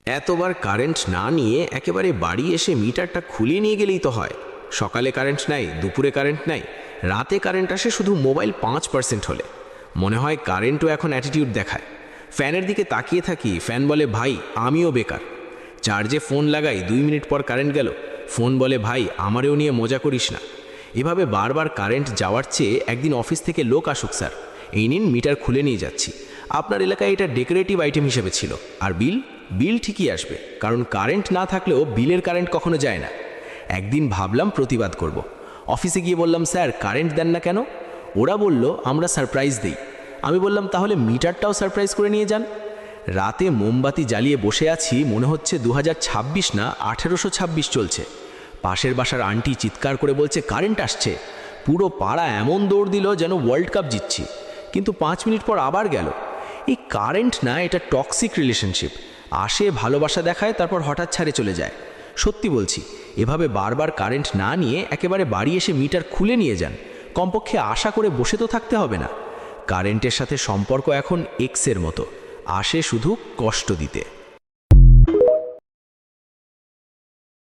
এতবার কারেন্ট না নিয়ে একেবারে বাড়ি এসে মিটারটা খুলে নিয়ে গেলেই তো হয়। সকালে কারেন্ট নাই, দুপুরে কারেন্ট নাই, রাতে কারেন্ট আসে শুধু মোবাইল 5% হলে। মনে হয় কারেন্টও এখন অ্যাটিটিউড দেখায়। ফ্যানের দিকে তাকিয়ে থাকি, ফ্যান বলে ভাই আমিও বেকার। চার্জে ফোন লাগাই, 2 মিনিট পর কারেন্ট গেল, ফোন বলে ভাই আমারেও নিয়ে মজা করিস না। এভাবে বারবার কারেন্ট যাওয়ার চেয়ে একদিন অফিস থেকে লোক আসুক স্যার, এই নিন মিটার খুলে নিয়ে যাচ্ছি। আপনার এলাকায় এটা ডেকোরেটিভ আইটেম হিসেবে ছিল। আর বিল ঠিকই আসবে, কারণ কারেন্ট না থাকলেও বিলের কারেন্ট কখনো যায় না। একদিন ভাবলাম প্রতিবাদ করব। অফিসে গিয়ে বললাম স্যার কারেন্ট দেন না কেন? ওরা বলল আমরা সারপ্রাইজ দিই। আমি বললাম তাহলে মিটারটাও সারপ্রাইজ করে নিয়ে যান। রাতে মোমবাতি জ্বালিয়ে বসে আছি, মনে হচ্ছে 2026 না 1826 চলছে। পাশের বাসার আন্টি চিৎকার করে বলছে কারেন্ট আসছে। পুরো পাড়া এমন দৌড় দিল যেন ওয়ার্ল্ড কাপ জিতছি। কিন্তু 5 মিনিট পর আবার গেল। এই কারেন্ট না, এটা টক্সিক রিলেশনশিপ। আসে ভালোবাসা দেখায়, তারপর হঠাৎ ছাড়ে চলে যায়। সত্যি বলছি, এভাবে বারবার কারেন্ট না নিয়ে একেবারে বাড়ি এসে মিটার খুলে নিয়ে যান। কমপক্ষে আশা করে বসে তো থাকতে হবে না। কারেন্টের সাথে সম্পর্ক এখন এক্সের মতো, আসে শুধু কষ্ট দিতে।